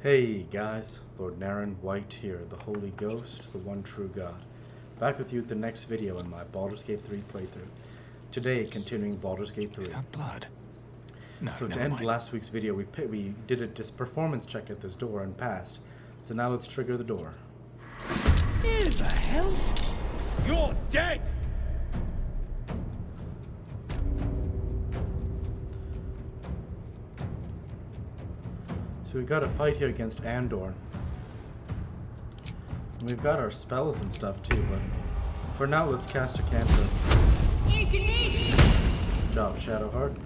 Hey guys, Lord Naren White here, the Holy Ghost, the one true God. Back with you with the next video in my Baldur's Gate 3 playthrough. Today, continuing Baldur's Gate 3. Is that blood? No, So to never end mind. last week's video, we did a performance check at this door and passed. So now let's trigger the door. In the hell? You're dead! So we've got a fight here against Andor. And we've got our spells and stuff too, but for now let's cast a cantrip. Good job, Shadowheart.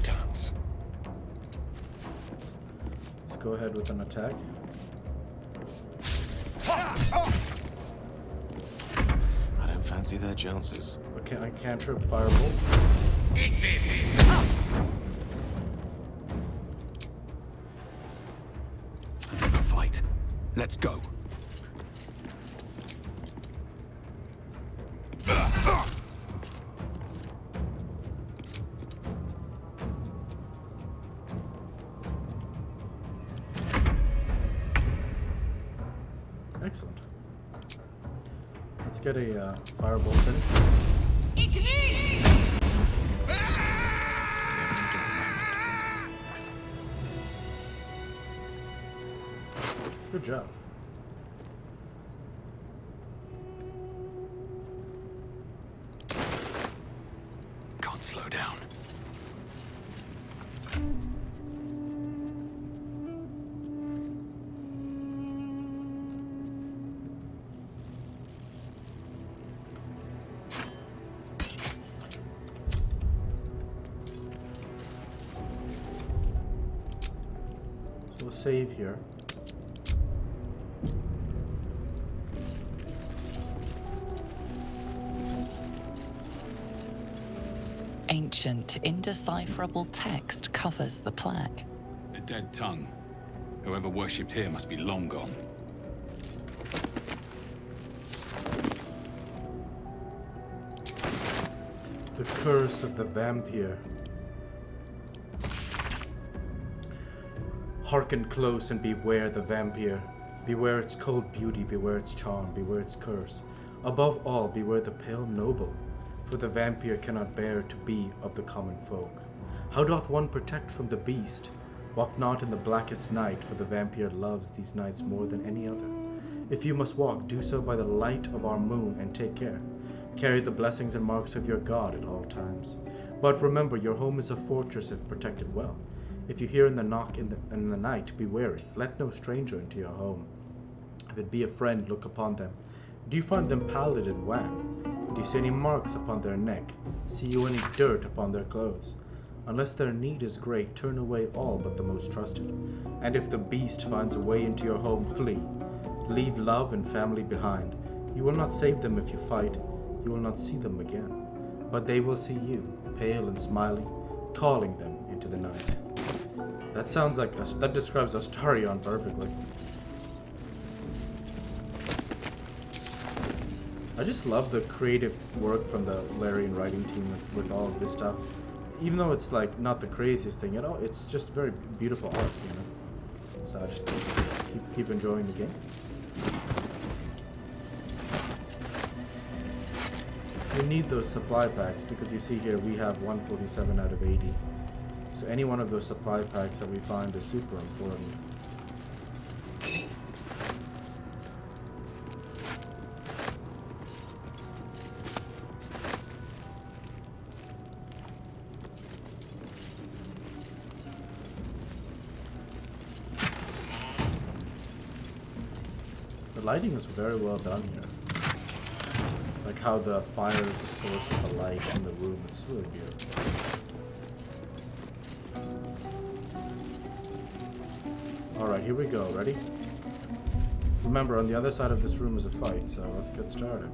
Chance. Let's go ahead with an attack. I don't fancy their chances. Okay, I cantrip Firebolt. Another fight. Let's go. Excellent. Let's get a Firebolt finish. Good job. Can't slow down. So we'll save here. Ancient, indecipherable text covers the plaque. A dead tongue. Whoever worshipped here must be long gone. The curse of the vampire. Hearken close and beware the vampire. Beware its cold beauty, beware its charm, beware its curse. Above all, beware the pale noble, for the vampire cannot bear to be of the common folk. How doth one protect from the beast? Walk not in the blackest night, for the vampire loves these nights more than any other. If you must walk, do so by the light of our moon, and take care. Carry the blessings and marks of your God at all times. But remember, your home is a fortress if protected well. If you hear in the knock in the night, be wary. Let no stranger into your home. If it be a friend, look upon them. Do you find them pallid and wan? Do you see any marks upon their neck? See you any dirt upon their clothes? Unless their need is great, turn away all but the most trusted. And if the beast finds a way into your home, flee. Leave love and family behind. You will not save them if you fight. You will not see them again. But they will see you, pale and smiling, calling them into the night. That sounds like that describes Astarion perfectly. I just love the creative work from the Larian writing team with all of this stuff. Even though it's like not the craziest thing at all, it's just very beautiful art, you know. So I just keep enjoying the game. We need those supply packs because you see here we have 147 out of 80. So any one of those supply packs that we find is super important. The lighting is very well done here. Like how the fire is the source of the light in the room. It's really beautiful. Alright, here we go. Ready? Remember, on the other side of this room is a fight, so let's get started.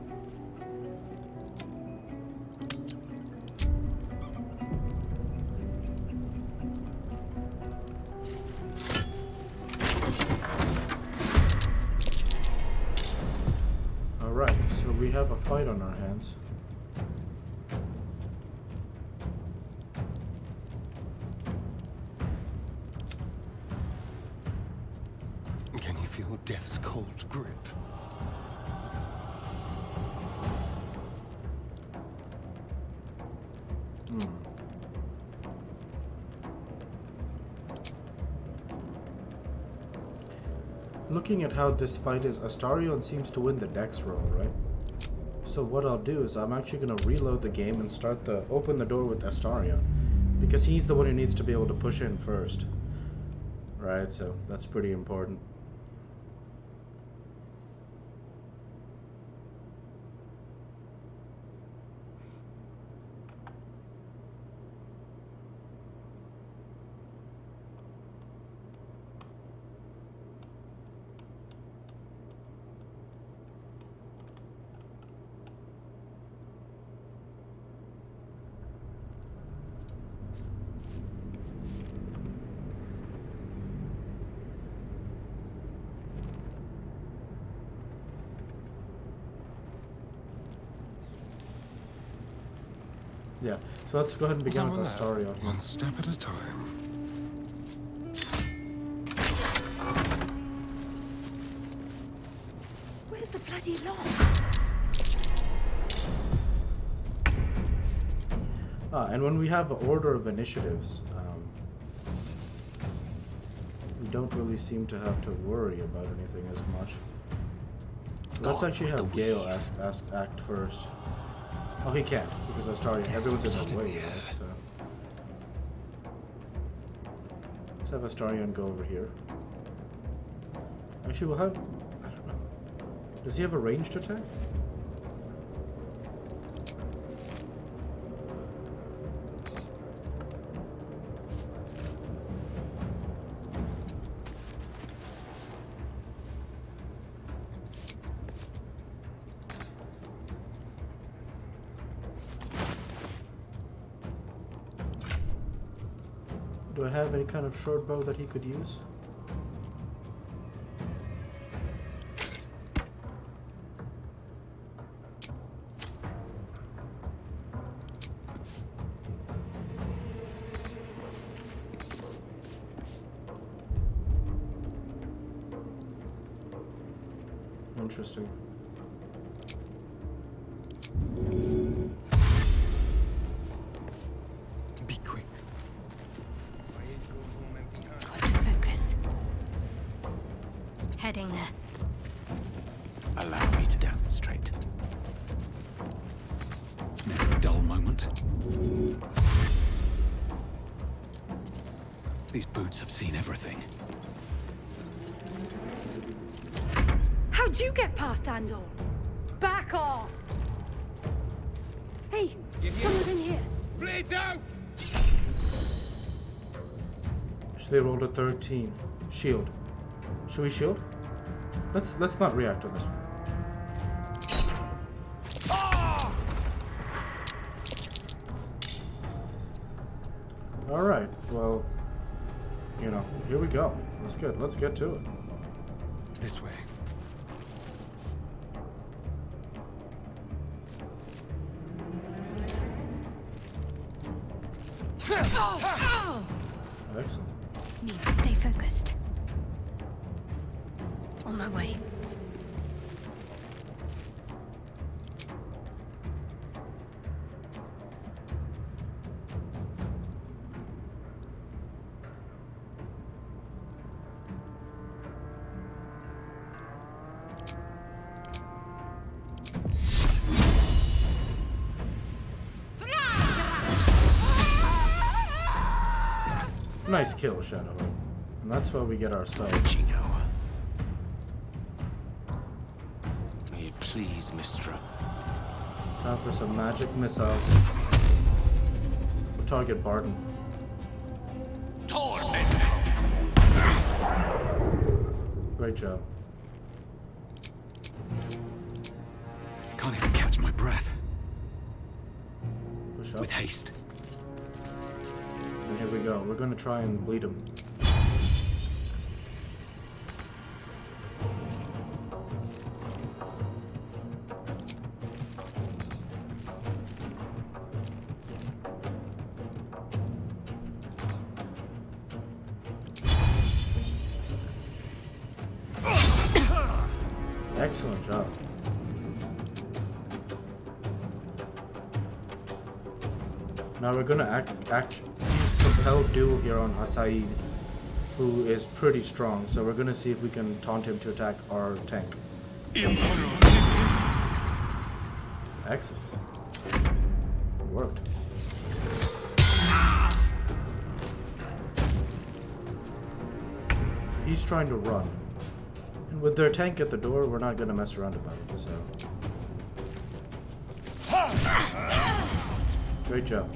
Alright, so we have a fight on our hands. feel death's cold grip. Looking at how this fight is, Astarion seems to win the dex roll, right? So what I'll do is I'm actually going to reload the game and open the door with Astarion, because he's the one who needs to be able to push in first. Right, so that's pretty important. Yeah, so let's go ahead and begin with Astarion. One step at a time. Where's the bloody lock? And when we have an order of initiatives, we don't really seem to have to worry about anything as much. Let's actually have Gale act first. Oh, he can't, because Astarion, everyone's in the way, right? So. Let's have Astarion go over here. Actually, we'll have... I don't know. Does he have a ranged attack? Do I have any kind of short bow that he could use? Interesting. Be quick. Got to focus. Heading there. Allow me to demonstrate. Never a dull moment. These boots have seen everything. How'd you get past Andor? Back off! Hey, someone's in here. Blades out! They rolled a 13. Shield. Should we shield? Let's not react on this one. Alright, well, you know, here we go. That's good. Let's get to it. This way. Excellent. Need to stay focused. On my way. Nice kill, Shadowheart. And that's why we get our spells. Chino. May it please, Mistra. Time for some magic missiles. We'll target Barton. Great job. Can't even catch my breath. Push up. With haste. And here we go. We're gonna try and bleed him. Excellent job. Now we're gonna compel duel here on Hasaid, who is pretty strong. So we're gonna see if we can taunt him to attack our tank. Excellent. It worked. He's trying to run. And with their tank at the door, we're not gonna mess around about it, so. Great job.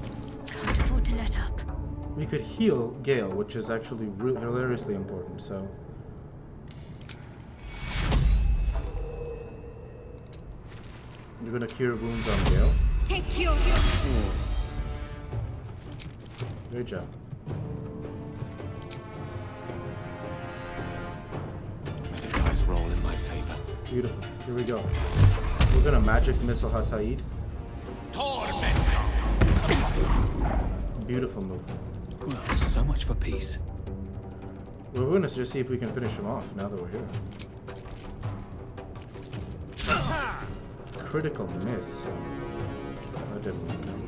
Can't afford to let up. We could heal Gale, which is actually hilariously important, so. You're gonna cure wounds on Gale. Take your. Great job. May the dice roll in my favor. Beautiful. Here we go. We're gonna magic missile Hasaid. Beautiful move. Well, so much for peace. We're gonna just see if we can finish him off now that we're here. Critical miss. That didn't work out.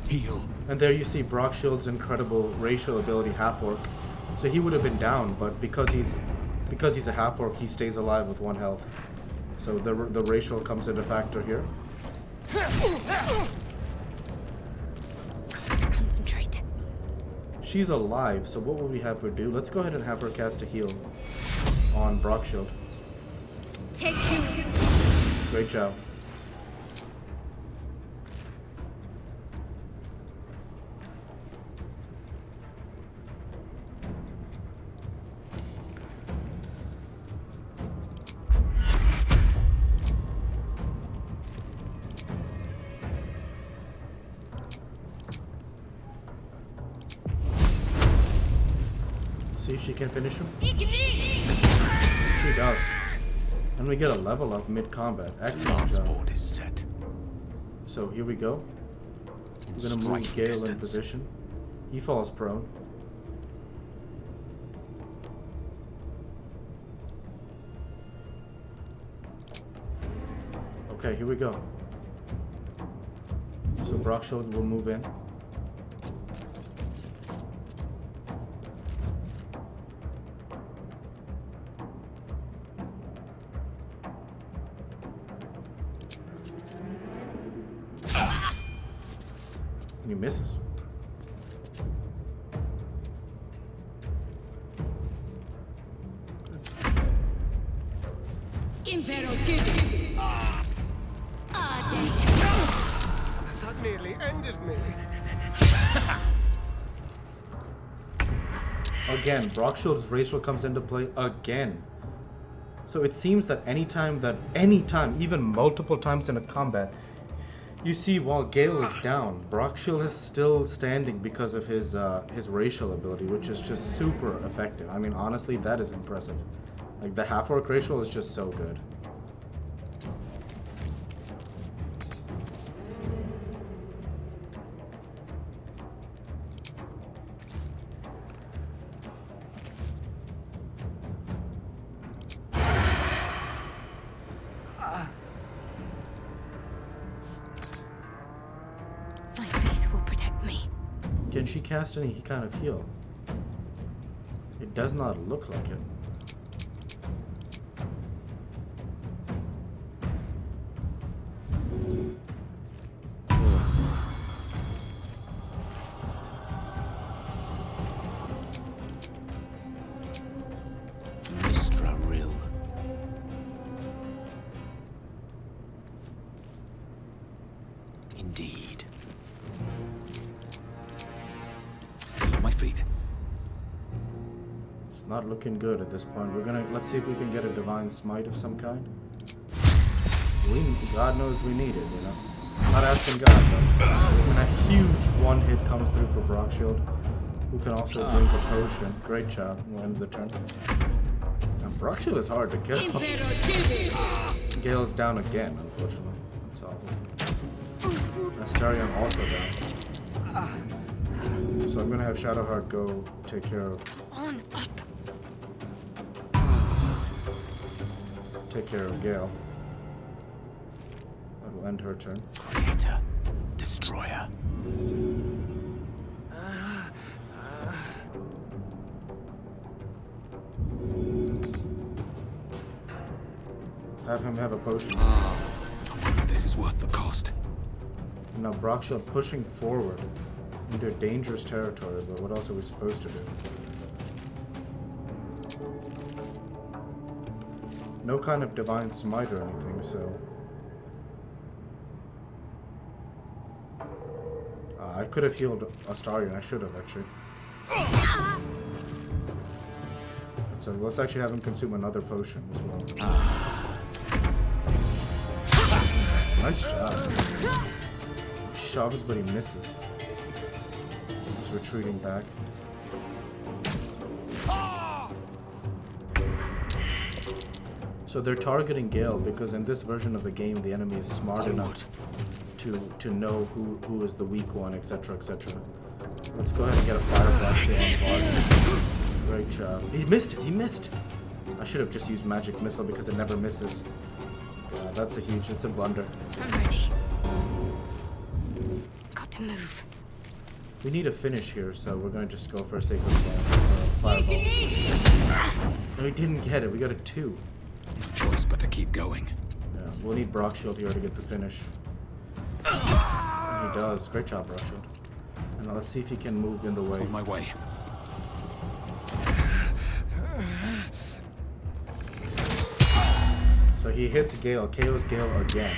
Heal. And there you see Brockshield's incredible racial ability, half orc. So he would have been down, but because he's a half orc, he stays alive with 1 health. So the racial comes into factor here. Concentrate. She's alive, so what will we have her do? Let's go ahead and have her cast a heal on Brockshield. Take you. Great job. See if she can finish him. She does. And we get a level up mid-combat. Excellent Lance job. board is set. So here we go. We're gonna move Striking Gale in distance. position. He falls prone. Okay, here we go. So Brockshield will move in. He misses. That nearly ended me. Again, Brockshield's racial comes into play again. So it seems that anytime, even multiple times in a combat, you see while Gale is down, Brockshield is still standing because of his racial ability, which is just super effective. I mean, honestly, that is impressive. Like, the half-orc racial is just so good. My faith will protect me. Can she cast any kind of heal? It does not look like it. Mistra Rill. Indeed. Stay on my feet. It's not looking good at this point. Let's see if we can get a divine smite of some kind. God knows we need it, you know. Not asking God, though. And a huge one hit comes through for Brockshield, who can also drink a potion. Great job. We'll end the turn. Now, Brockshield is hard to kill. Gale's down again, unfortunately. That's awful. Astarion also down. So I'm gonna have Shadowheart go take care of. On up. Take care of Gale. That will end her turn. Creator. Destroyer. Have him have a potion. I wonder if this is worth the cost. And now Brockshield pushing forward into dangerous territory, but what else are we supposed to do? No kind of divine smite or anything, so... I could have healed Astarion, I should have actually. So let's actually have him consume another potion as well. Nice job. He shoves, but he misses. He's retreating back. So they're targeting Gale because in this version of the game, the enemy is smart enough to know who is the weak one, etc., etc. Let's go ahead and get a fire blast here on Bard. Great job. He missed it. He missed. I should have just used magic missile because it never misses. Yeah, that's a huge. It's a blunder. I'm ready. Got to move. We need a finish here, so we're gonna just go for a sacred fireball. No, we didn't get it. We got a 2. No choice but to keep going. Yeah, we'll need Brockshield here to get the finish. And he does. Great job, Brockshield. And now let's see if he can move in the way. On my way. So he hits Gale, KOs Gale again.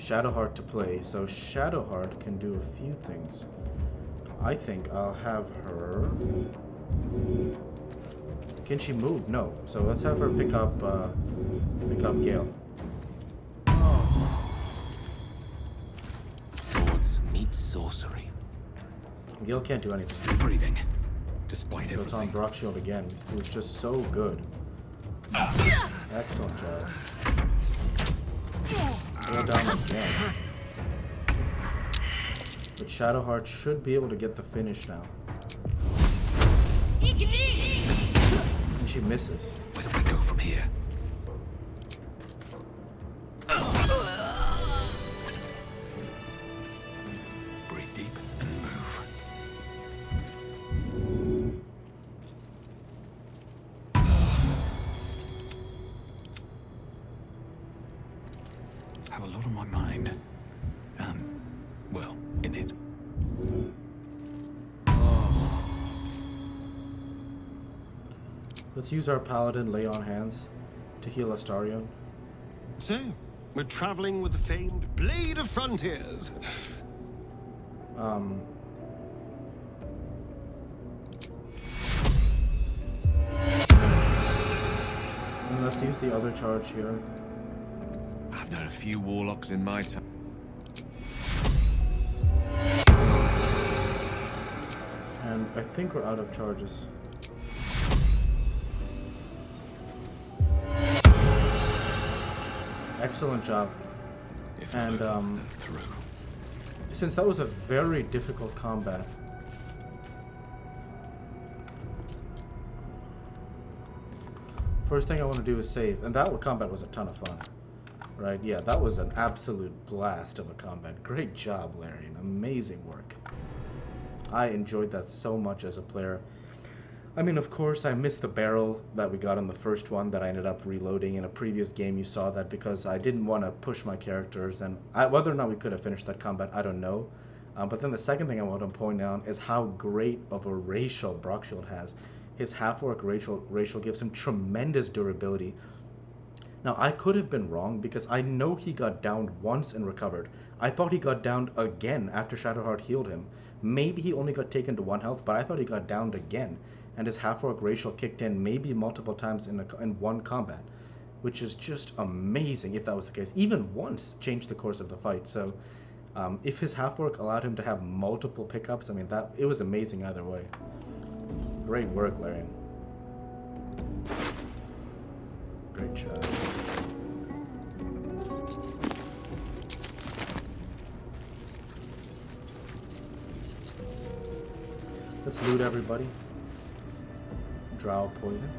Shadowheart to play. So Shadowheart can do a few things. I think I'll have her... Can she move? No. So let's have her pick up Gale. Swords meet sorcery. Gale can't do anything. Still breathing, despite So it's on everything. Brockshield again, who's just so good. Excellent job. Gale down again. But Shadowheart should be able to get the finish now. And she misses. Where do I go from here? Breathe deep and move. Have a lot on my mind. Well, in it. Let's use our Paladin Lay on Hands to heal Astarion. So, we're traveling with the famed Blade of Frontiers. And let's use the other charge here. I've known a few warlocks in my time. And I think we're out of charges. Excellent job. If And, not over, then through. Since that was a very difficult combat, first thing I want to do is save. And that combat was a ton of fun. Right? Yeah, that was an absolute blast of a combat. Great job, Larian. Amazing work. I enjoyed that so much as a player. I mean, of course, I missed the barrel that we got in the first one that I ended up reloading. In a previous game, you saw that because I didn't want to push my characters. And whether or not we could have finished that combat, I don't know. But then the second thing I want to point out is how great of a racial Brockshield has. His half-orc racial gives him tremendous durability. Now, I could have been wrong because I know he got downed once and recovered. I thought he got downed again after Shadowheart healed him. Maybe he only got taken to 1 health, but I thought he got downed again. And his half-orc racial kicked in maybe multiple times in one combat, which is just amazing if that was the case. Even once changed the course of the fight. So If his half orc allowed him to have multiple pickups, I mean, that it was amazing either way. Great work, Larian. Great job. Let's loot everybody. Drow poison.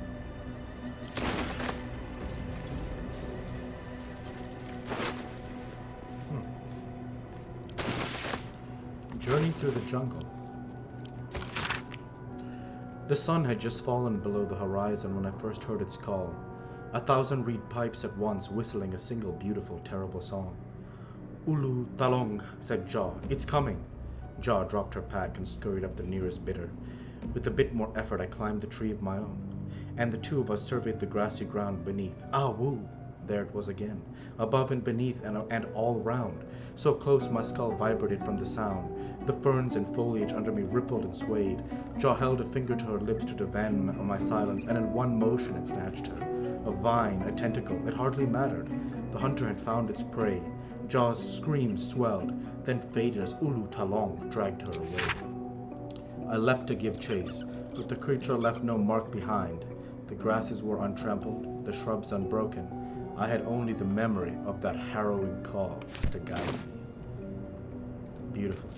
Journey through the jungle. The sun had just fallen below the horizon when I first heard its call. 1,000 reed pipes at once whistling a single beautiful, terrible song. Ulu Talong, said Jaw. It's coming. Jaw dropped her pack and scurried up the nearest bitter. With a bit more effort I climbed the tree of my own, and the two of us surveyed the grassy ground beneath. Ah, woo! There it was again, above and beneath and all round. So close my skull vibrated from the sound. The ferns and foliage under me rippled and swayed. Jaw held a finger to her lips to demand my silence, and in one motion it snatched her. A vine, a tentacle, it hardly mattered. The hunter had found its prey. Jaw's screams swelled, then faded as Ulu Talong dragged her away. I leapt to give chase, but the creature left no mark behind. The grasses were untrampled, the shrubs unbroken. I had only the memory of that harrowing call to guide me. Beautiful.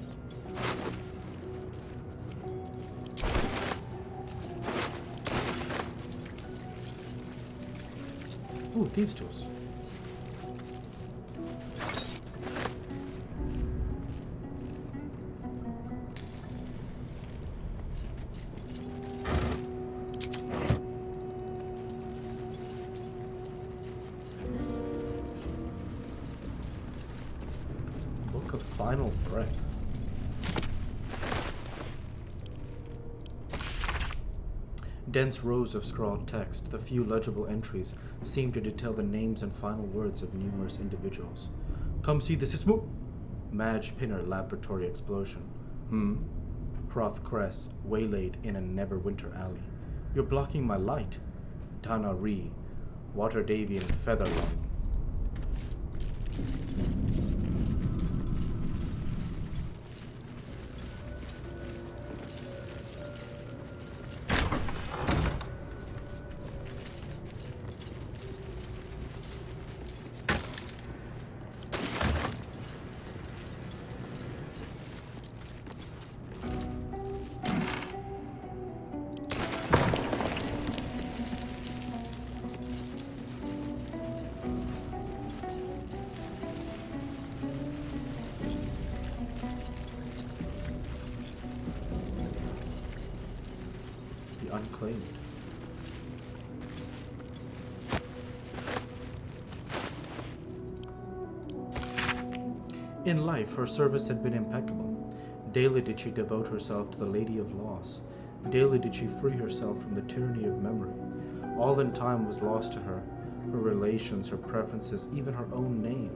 Ooh, thieves' tools. Book of Final Breath. Dense rows of scrawled text, the few legible entries seemed to detail the names and final words of numerous individuals. Come see this, Madge Pinner laboratory explosion. Hroth Cress, waylaid in a Neverwinter alley. You're blocking my light. Tana Ree, Water Davian Featherlung. Unclaimed. In life, her service had been impeccable. Daily did she devote herself to the Lady of Loss. Daily did she free herself from the tyranny of memory. All in time was lost to her, her relations, her preferences, even her own name.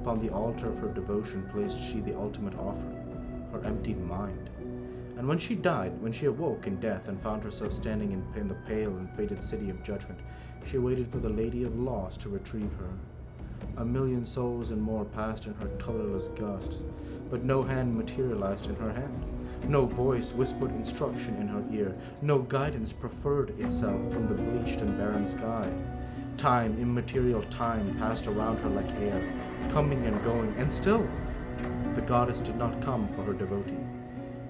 Upon the altar of her devotion placed she the ultimate offering, her emptied mind. And when she died, when she awoke in death and found herself standing in the pale and fated city of judgment, she waited for the Lady of Loss to retrieve her. 1,000,000 souls and more passed in her colorless gusts, but no hand materialized in her hand. No voice whispered instruction in her ear. No guidance proffered itself from the bleached and barren sky. Time, immaterial time, passed around her like air, coming and going, and still the goddess did not come for her devotee.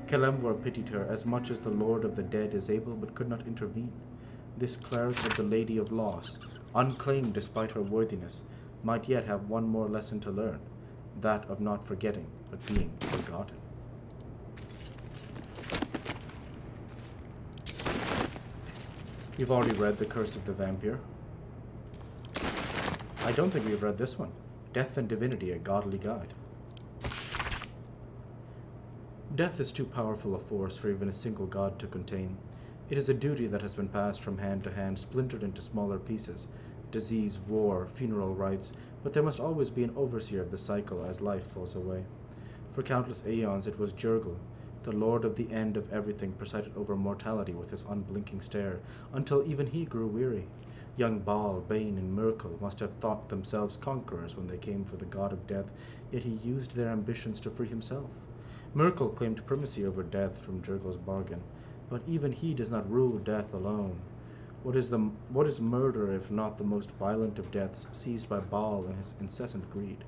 Kelemvor pitied her as much as the Lord of the Dead is able but could not intervene. This cleric of the Lady of Loss, unclaimed despite her worthiness, might yet have one more lesson to learn, that of not forgetting but being forgotten. You've already read The Curse of the Vampire. I don't think we've read this one. Death and Divinity, a Godly Guide. Death is too powerful a force for even a single god to contain. It is a duty that has been passed from hand to hand, splintered into smaller pieces. Disease, war, funeral rites, but there must always be an overseer of the cycle as life falls away. For countless aeons it was Jurgel, the lord of the end of everything, presided over mortality with his unblinking stare, until even he grew weary. Young Baal, Bane, and Myrkul must have thought themselves conquerors when they came for the god of death, yet he used their ambitions to free himself. Myrkul claimed primacy over death from Jurgel's bargain, but even he does not rule death alone. What is murder if not the most violent of deaths seized by Baal in his incessant greed?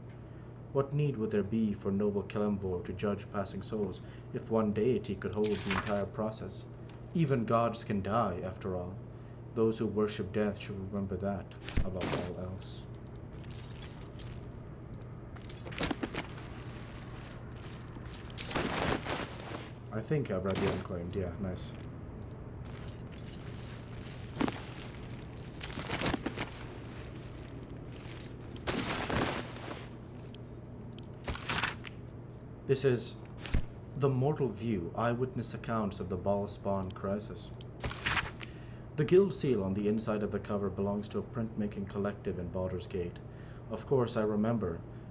What need would there be for noble Kelemvor to judge passing souls if one deity could hold the entire process? Even gods can die, after all. Those who worship death should remember that above all else. I think I've read the Unclaimed, yeah, nice. This is The Mortal View, Eyewitness Accounts of the Baal Spawn Crisis. The guild seal on the inside of the cover belongs to a printmaking collective in Baldur's Gate. Of course, I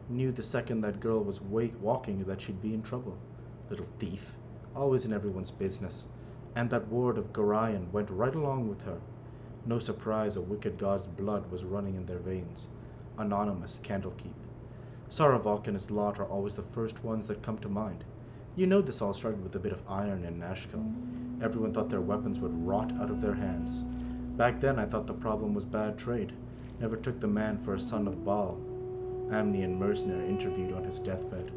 knew the second that girl was walking that she'd be in trouble. Little thief, always in everyone's business. And that ward of Gorion went right along with her. No surprise a wicked god's blood was running in their veins. Anonymous Candlekeep. Saravok and his lot are always the first ones that come to mind. You know this all started with a bit of iron in Nashkel. Everyone thought their weapons would rot out of their hands. Back then I thought the problem was bad trade. Never took the man for a son of Baal. Amnian mercenary interviewed on his deathbed.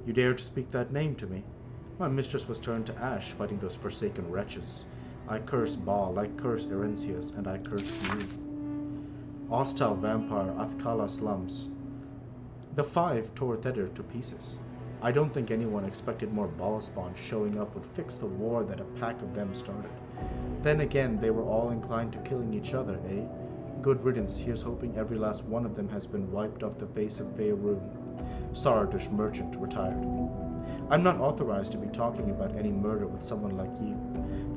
You dare to speak that name to me? My mistress was turned to ash fighting those forsaken wretches. I curse Baal, I curse Erencius, and I curse you. Hostile vampire Athkala slums. The five tore Thether to pieces. I don't think anyone expected more Baal-spawn showing up would fix the war that a pack of them started. Then again, they were all inclined to killing each other, eh? Good riddance, here's hoping every last one of them has been wiped off the face of Faerun. Sardush Merchant, retired. I'm not authorized to be talking about any murder with someone like you.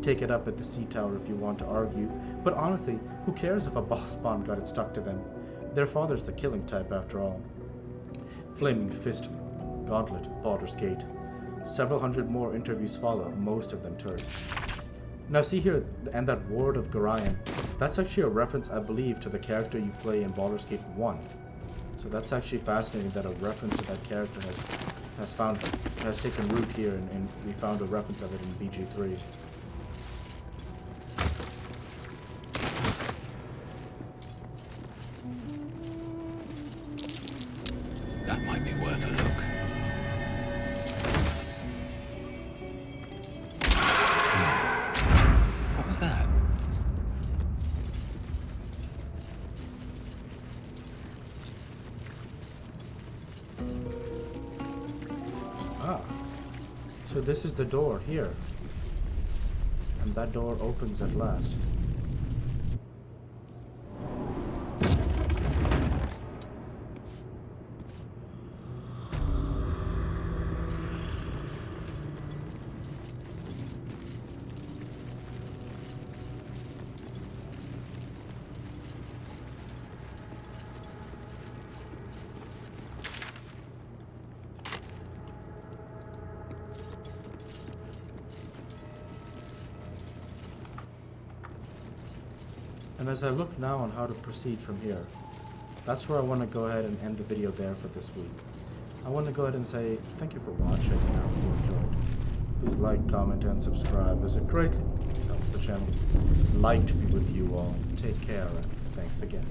Take it up at the Sea Tower if you want to argue, but honestly, who cares if a Baal-spawn got it stuck to them? Their father's the killing type after all. Flaming Fist, Gauntlet, Baldur's Gate. Several hundred more interviews follow, most of them turds. Now see here, and that ward of Gorion, that's actually a reference, I believe, to the character you play in Baldur's Gate 1. So that's actually fascinating that a reference to that character has taken root here, and we found a reference of it in BG3. That might be worth a look. What was that? Ah, so this is the door here. And that door opens at last. And as I look now on how to proceed from here, that's where I want to go ahead and end the video there for this week. I want to go ahead and say thank you for watching, and I hope you enjoyed. Please like, comment, and subscribe as it greatly helps the channel. Light be with you all. Take care, and thanks again.